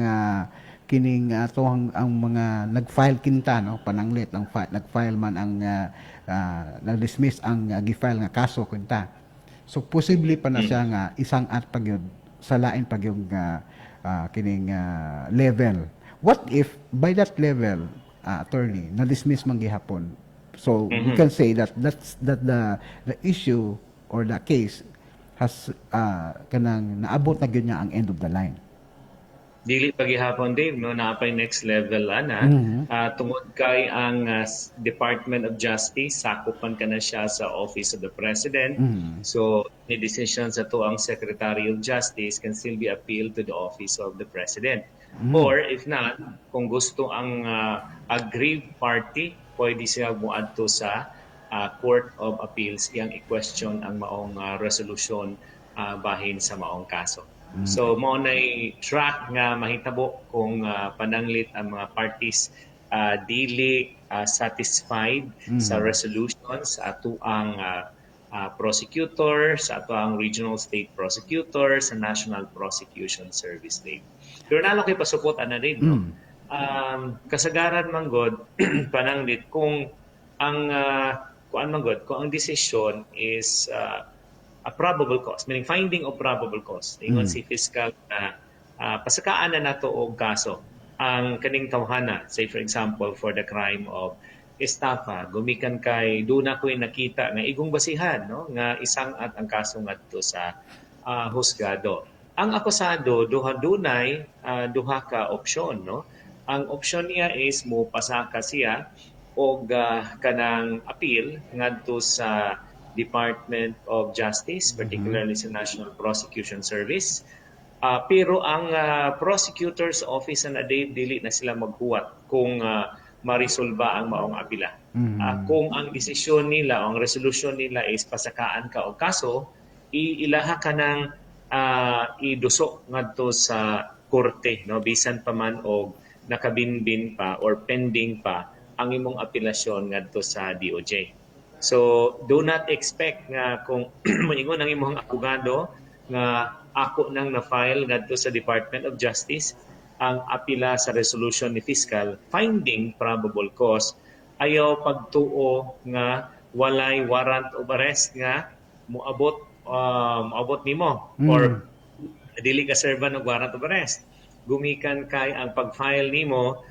S6: kining ato ang mga nag-file kinta, no, pananglit ang nag-file man ang na-dismiss ang gi-file nga kaso kinta. So posible pa na siya nga isang at pagyud sa lain pagyud kining level. What if by that level, attorney, na-dismiss man gihapon? So we can say that the issue or the case has kanang naabot na gyud niya ang end of the line.
S8: Dili pagihapon, Dave, no, naapay next level ana. Tungod kay ang Department of Justice sakupan ka na siya sa Office of the President. So the decision sa to ang Secretary of Justice can still be appealed to the Office of the President. Or if not, kung gusto ang aggrieved party, pwede siya muadto sa Court of Appeals iyang i-question ang maong resolution bahin sa maong kaso. So mao nay track nga mahitabo kung pananglit ang mga parties dili satisfied sa resolutions ato ang prosecutor, sa ato ang regional state prosecutor, sa National Prosecution Service Dave. Pero nalo kay pasupot ana Dave, no? Kasagaran man god pananglit kung ang kung ang desisyon is a probable cause, meaning finding of probable cause. Ingon si fiscal na pasakaan na nato og kaso ang kaning tawhana, say for example for the crime of estafa, gumikan kay duna ko'y nakita nga igong basihan, no, nga isang at ang kaso ngadto sa husgado. Ang akusado dunay duha ka opsyon, no. Ang opsyon niya is mo pasaka siya og kanang appeal ngadto sa Department of Justice, particularly sa National Prosecution Service. Pero ang prosecutor's office na dili na sila maghuwat kung marisolba ang maong apila. Kung ang desisyon nila, ang resolution nila is pasakaan ka o kaso, ilaha ka ng idusok ngadto sa korte, no, bisan pa man og nakabinbin pa or pending pa ang imong apelasyon ngadto sa DOJ. So do not expect nga kung moingon ang imong abogado nga ako nang na-file ngadto sa Department of Justice ang apila sa resolution ni fiscal finding probable cause, ayaw pagtuo nga walay warrant of arrest nga moabot nimo or dili ka serban og warrant of arrest. Gumikan kay ang pag-file nimo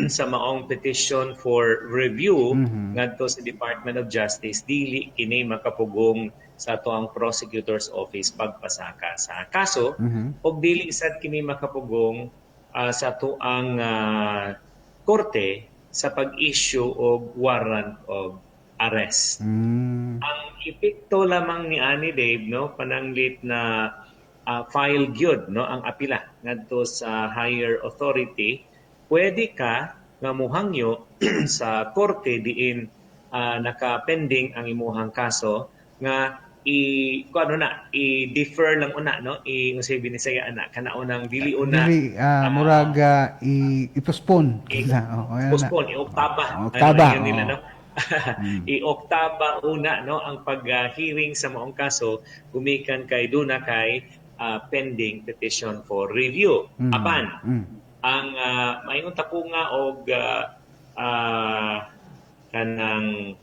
S8: sa maong petition for review ngadto sa Department of Justice, dili kini makapugong sa ato prosecutor's office pagpasaka sa kaso o dili sad kini makapugong sa ato korte sa pag-issue og warrant of arrest. Ang epekto lamang ni ani Dave, no, pananglit na file gyud, no, ang apila ngadto sa higher authority, pwede ka nga muhangyo sa korte diin nakapending ang imuhang kaso nga i-defer lang una, no, say binisaya ana kanaunang dili una
S6: murag i-postpone
S8: postpone i-oktaba nila, no. I-oktaba una, no, ang pag-hearing sa maong kaso gumikan kay duna kay pending petition for review. Apan ang maayong tapunga og kanang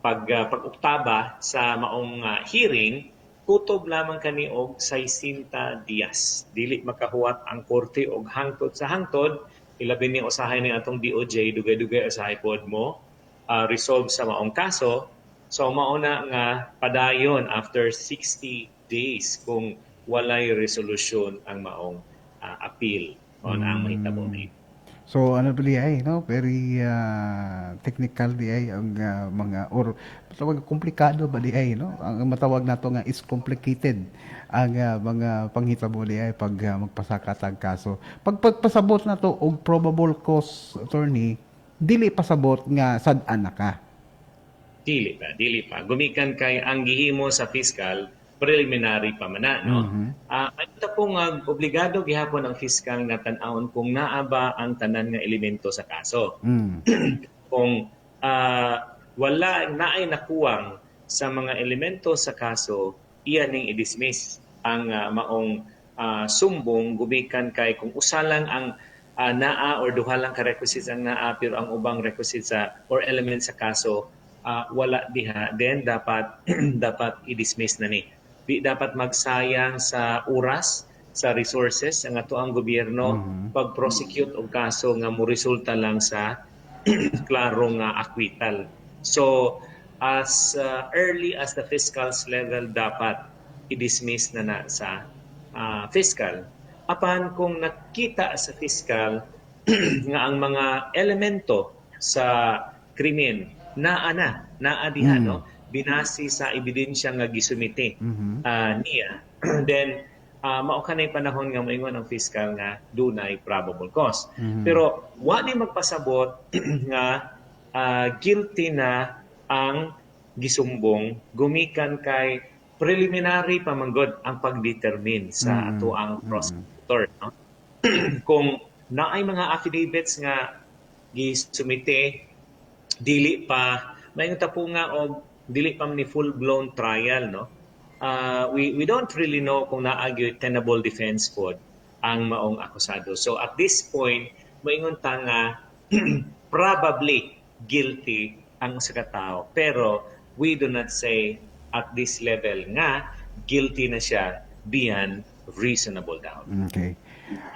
S8: pag-oktaba sa maong hearing, kutob lamang kani og 60 días. Dili makahuwat ang korte og hangtod sa hangtod, ilabi ni usahay ni atong DOJ, dugay-dugay usahay pod mo resolve sa maong kaso. So mauna nga padayon after 60 days kung walay resolution ang maong appeal on ang mahitabo na ito.
S6: So ano pala ay, no, very technical di ay ang mga or matawag komplikado ba di ay, no, ang matawag nato nga is complicated ang mga panghitabo di ay pag magpasaka tag kaso. Pagpasabot na to og probable cause, attorney, dili pasabot nga sad-an na ka.
S8: Dili pa. Gumikan kay ang gihimo sa fiscal preliminary pa man na, no? Ito pong obligado gihapon ang fiscal nga tan-awon kung naa ba ang tanan nga elemento sa kaso. Kung wala naay nakuwang sa mga elemento sa kaso, iyan ning i-dismiss ang maong sumbong gumikan kay kung usa lang ang naa or duha lang ka requisites ang naa pero ang ubang requisites or element sa kaso wala diha, then dapat i-dismiss na ni. Di dapat magsayang sa oras, sa resources ang ato ang gobyerno pag-prosecute og kaso nga mo resulta lang sa klaro nga acquittal. So as early as the fiscal's level dapat i-dismiss na sa fiscal. Apan kung nakita sa fiscal nga ang mga elemento sa krimen naa diha, no, binasi sa ebidensya nga gisumite niya, then mao kanay panahon nga moingon ang fiscal nga dunay probable cause. Pero wa ni magpasabot nga guilty na ang gisumbong gumikan kay preliminary pa manggod ang pagdetermine sa ato ang prosecutor, no? Kung naay mga affidavits nga gisumite dili pa maayong tapunga og dili pa ni full-blown trial, no? We don't really know kung naagyo tenable defense pod ang maong akusado. So at this point, moingon ta nga probably guilty ang sa katao. Pero we do not say at this level nga guilty na siya beyond reasonable doubt.
S6: Okay.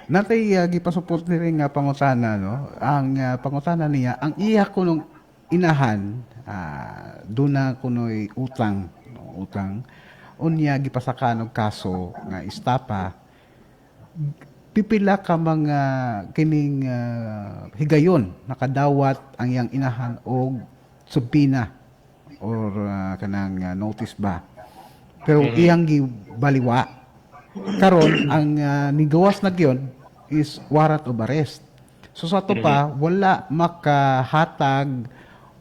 S6: Natay gipasuport ni rin nga pangutana, no? Ang pangutana niya, ang iya ko nung inahan, doon na kuno'y utang, no? Utang. Unya gipasakanog kaso nga istapa, pipila ka mga kining higayon nakadawat ang iyang inahan og subpina or kanang notice ba. Pero iyang gibaliwa. Karon ang nigawas na gyon is warrant of arrest. So sa to pa wala makahatag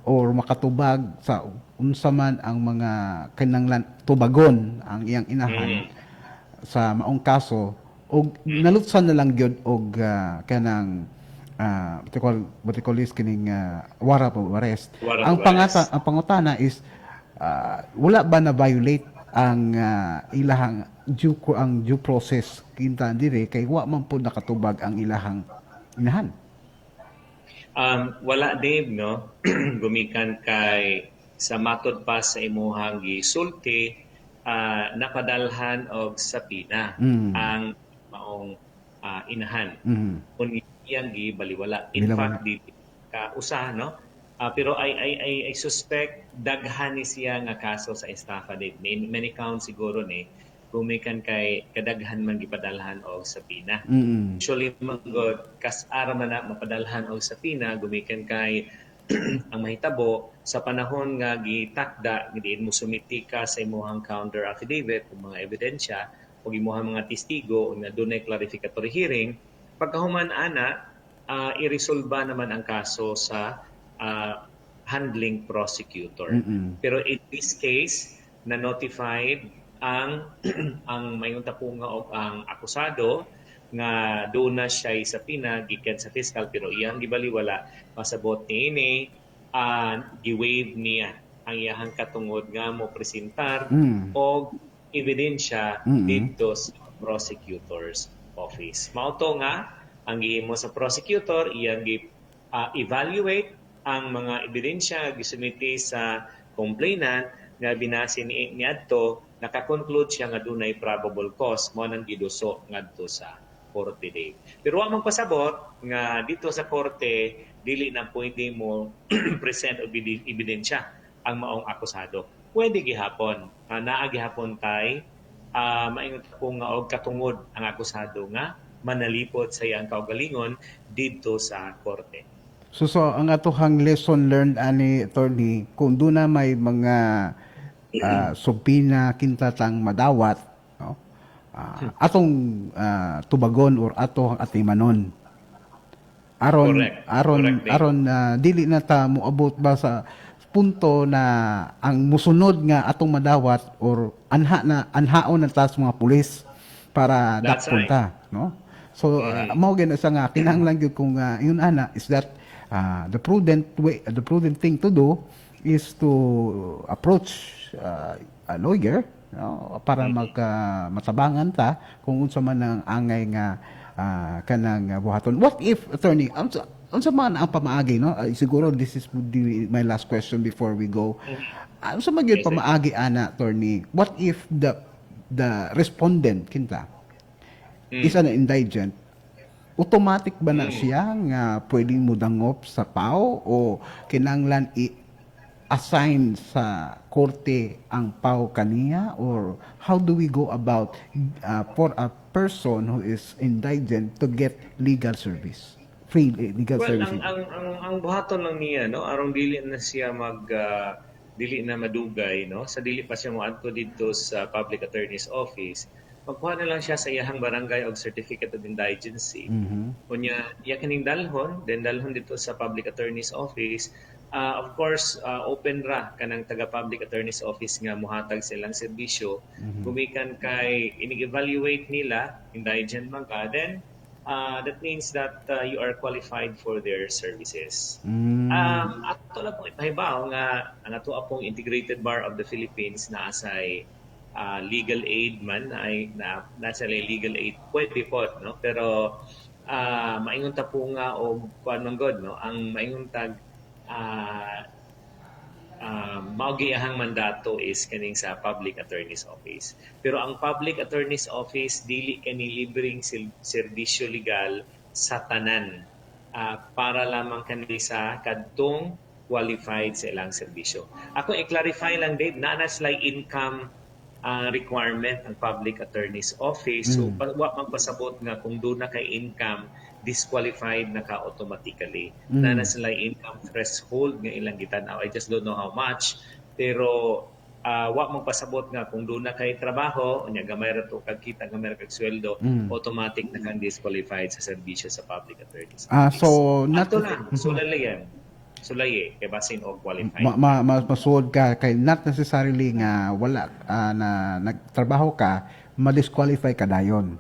S6: or makatubag sa unsa man ang mga kinanglan tubagon ang iyang inahan sa maong kaso og nalutsan na lang gyud og kanang what you call this kining warrant of arrest. Ang pangutana is wala ba na violate ang ilahang due process kinta dire kay wa man pud nakatubag ang ilahang inahan.
S8: Wala Dave, no? Gumikan kay sa matod pa sa imuhang gisulti, napadalhan og sapina ang maong inahan. Kung iyang gibaliwala. In fact, di ka usa, no? Pero I suspect daghan ni siya nga kaso sa estafa Dave. Many counts siguro ni gumikan kay kadaghan man gipadalhan og sapina. Usually magod kas ara man na mapadalhan og sapina gumikan kay ang mahitabo sa panahon nga gitakda diin mo sumiti ka sa imong counter affidavit ug mga ebidensya ug imong mga testigo ug na dunay clarificatory hearing pagkahuman ana iresolba naman ang kaso sa handling prosecutor. Pero in this case na notified ang mayon tapunga og ang akusado nga doon na siya sa gikan sa fiscal pero iyang gibaliwala pasabot niini gi-waive niya ang iyang katungod nga mo presentar og ebidensya dito sa prosecutor's office. Mao to nga ang gihimo sa prosecutor iyang evaluate ang mga ebidensya nga gisumiti sa complainant nga binasi niadto nakakonclude siya nga dunay probable cause mo nang giduso ngadto sa korte day. Pero wa man pasabot nga dito sa korte dili na pwede mo present og ebidensya ang maong akusado. Pwede gihapon. Naa gihapon tay maingon ko nga og katungod ang akusado nga manalipod sa iyang kaugalingon dito sa korte.
S6: So ang atohang lesson learned ani attorney kung doon na may mga subpina kintatang madawat no atong tubagon or atong atimanon aron dili na ta moabot ba sa punto na ang musunod nga atong madawat or anhaon na tas mga pulis para dakpon ta no so mao gyud sa nga kinahanglan gyud kung yun ana is that the prudent thing to do is to approach a lawyer no, para matabangan ta kung unsa man ang angay nga kanang buhaton. What if attorney unsa man ang pamaagi no? Siguro this is my last question before we go. Unsa man gyud pamaagi ana attorney? What if the respondent kinta is an indigent? Automatic ba na siya nga pwedeng mudangop sa PAO o kinanglan assign sa korte ang PAO kaniya or how do we go about for a person who is indigent to get legal service, free legal service?
S8: Ang buhaton lang niya no aron dili na siya dili na madugay no sa dili pa siya moadto dito sa public attorney's office magkuha na lang siya sa iyahang barangay og certificate of indigency. Kunya iya kining dalhon dito sa public attorney's office. Of course, open ra kanang taga public attorney's office nga mohatag silang serbisyo. Gumikan kay ini-evaluate nila indigent man ka then that means that you are qualified for their services. Ato lang pong ipahibaw nga ang ato pong Integrated Bar of the Philippines na asay legal aid man ay nasa legal aid pwede po, no, pero maingon ta po nga og kuan man god, no, ang maingon tag maugiyahang mandato is kaning sa Public Attorney's Office. Pero ang Public Attorney's Office dili kani libreng serbisyo legal sa tanan, para lamang kani sa kadtong qualified sa ilang serbisyo. Ako i-clarify lang, Dave, na sila income requirement ang Public Attorney's Office. So, wa magpasabot nga kung doon na kay income, disqualified na ka automatically. Na sila income threshold nga ilang gitanaw. I just don't know how much. Pero wa magpasabot nga kung doon na kay trabaho, unya gamay ra to kag kita, gamay ra kag sweldo, automatic na kang disqualified sa serbisyo sa Public Attorney's Office.
S6: So not
S8: Ato lang, sulaye kay basin og qualified.
S6: Masuod ka kay not necessarily nga wala na nagtrabaho ka, ma-disqualify ka dayon.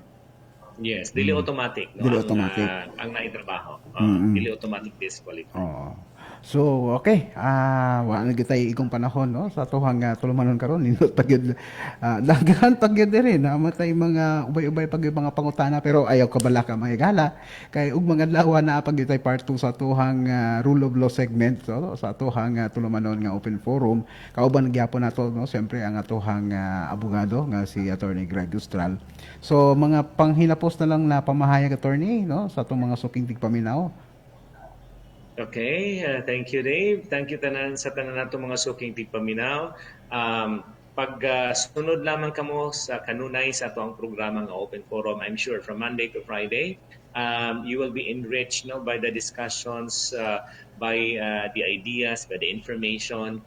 S8: Yes, dili automatic, no?
S6: Dili automatic.
S8: Ang naitrabaho. Dili automatic disqualified.
S6: Oo. So, okay. Wa na gitay ikong panahon, no? Sa tuhang tulumanon karon nindot pagyud daghan pagyud rin matay mga ubay-ubay pagyud mga pangutana, pero ayaw ka bala ka mahigala kay ug mga adlaw na pagyud part 2 sa tuhang rule of law segment, so, sa tuhang tulumanon nga open forum. Kauban gyapon nato, no, siyempre ang atuhang abogado nga si Attorney Greg Austral. So, mga panghinapos na lang na pamahayag, attorney, no, sa atong mga suking tigpaminaw.
S8: Okay, thank you, Dave. Thank you sa tanan nato mga suking tigpaminaw. Sunod lamang kamo sa kanunay sa ato ang programa nga Open Forum. I'm sure from Monday to Friday, you will be enriched, no, by the discussions, by the ideas, by the information.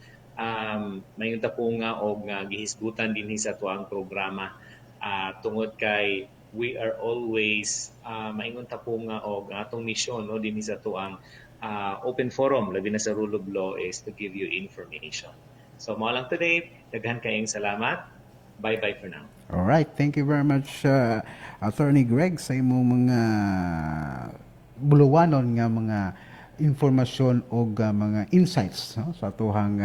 S8: Mayon ta po nga og gihisgutan dinhi sa ato ang programa tungod kay we are always maingon ta po nga og atong mission, no, dinhi sa ato ang open forum, labi na sa rule of law, is to give you information. So, mo lang today. Daghan kayong salamat. Bye-bye for now.
S6: All right. Thank you very much, Attorney Greg, sa imong mga buluwanon nga mga informasyon o mga insights, no, sa tuhang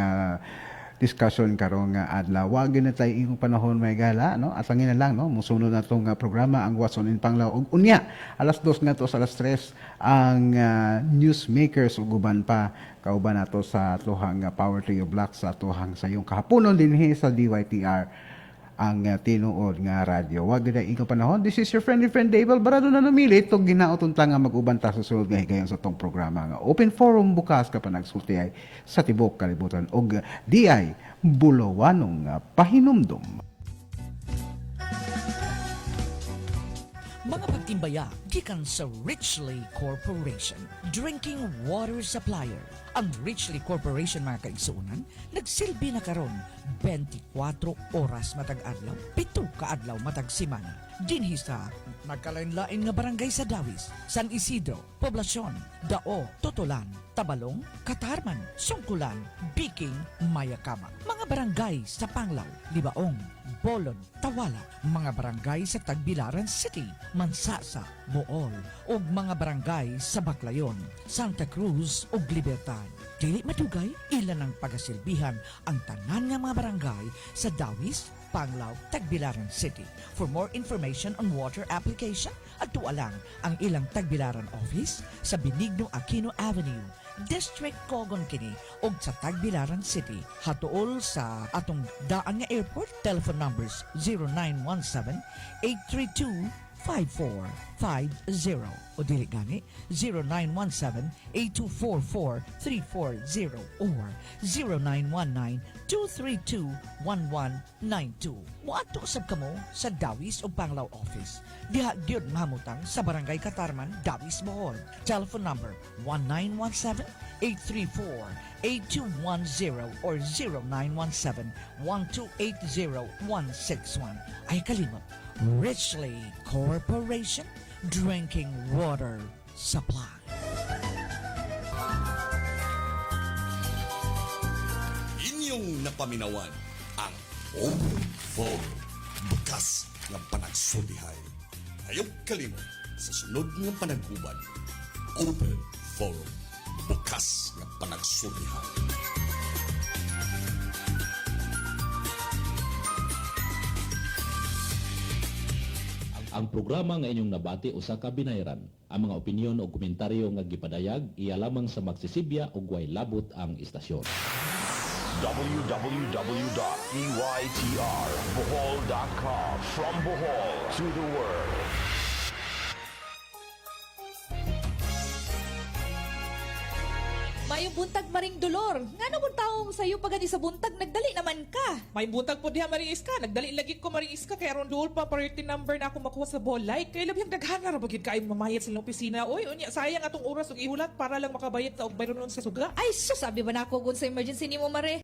S6: discussion karong adlaw. Wa gyud na tay imong panahon may gala, no? Atangin na lang, no, musunod na tong programa ang What's on in Panglao. Ug unya alas 2 nga to sa alas 3 ang newsmakers ug uban pa kauban nato sa tuhang Power to You Black sa tuhang sayong kahaponon dinhi sa DYTR ang tinuod nga radyo. Wag gyud ikong panahon. This is your friendly friend Dave Alvarado na namili tong ginaoton ta nga mag-uban ta sa sunod nga higayon sa tong programa nga Open Forum bukas ka pa nagsulti sa tibok kalibutan og DI bulawanong pahinumdom.
S4: Mga pagtimbaya gikan sa Richley Corporation, drinking water supplier. Ang Richley Corporation, mga kaigsuunan, nagsilbi na karon 24 oras matag adlaw, 7 ka adlaw matag semana. Dinhi sa nagkalain-lain nga barangay sa Dawis, San Isidro, Poblacion, Dao, Totolan, Tabalong, Katarman, Sungkulan, Biking, Mayakama. Mga barangay sa Panglao, Libaong, Bolon, Tawala, mga barangay sa Tagbilaran City, Mansasa, Bool, ug mga barangay sa Baclayon, Santa Cruz ug Libertad. Dili matugay, ilan ang pagasilbihan ang tanan nga mga barangay sa Dawis, Panglao, Tagbilaran City. For more information on water application, adto lang ang ilang Tagbilaran office sa Benigno Aquino Avenue, District Cogon kini og sa Tagbilaran City. Hatuol sa atong daan nga airport. Telephone numbers 0917-832-5450 o dili gani 0917-8244-340 or 0919-232-1192. Wato usab kamo sa Dawis o Panglao office. Diha gyud mamutang sa Barangay Katarman, Dawis, Bohol. Telephone number 1917-834-8210 or 0917-1280-161. Ay kalimot, Richley Corporation, drinking water supply.
S1: Inyong napaminawan ang Open Forum. Bukas ng panagsulihay. Ayaw kalimot. sa sunod ng panagubad. Open Forum. Bukas ng panagsulihan.
S10: Ang programa nga inyong nabati usa ka binayran. Ang mga opinyon o komentaryo nga gipadayag iya lamang sa magsisibya ug way labot ang istasyon.
S11: www.eytrbohol.com. From Bohol to the world.
S12: Mayong buntag maring dolor. Nga naman taong sa'yo pagani sa buntag, nagdali naman ka.
S13: May buntag po diha Maring Iska. Nagdali lagi ko Maring Iska kaya aron duol pa priority number na ako makuha sa ball like. Kaya labing daghana ra bagid kaayong mamayad sa ilang opisina. Oy, unya sayang atong oras ug ihulat para lang makabayad sa og bayron sa suga.
S12: Ay, sabi ba na ako kung sa emergency ni mo, Mare?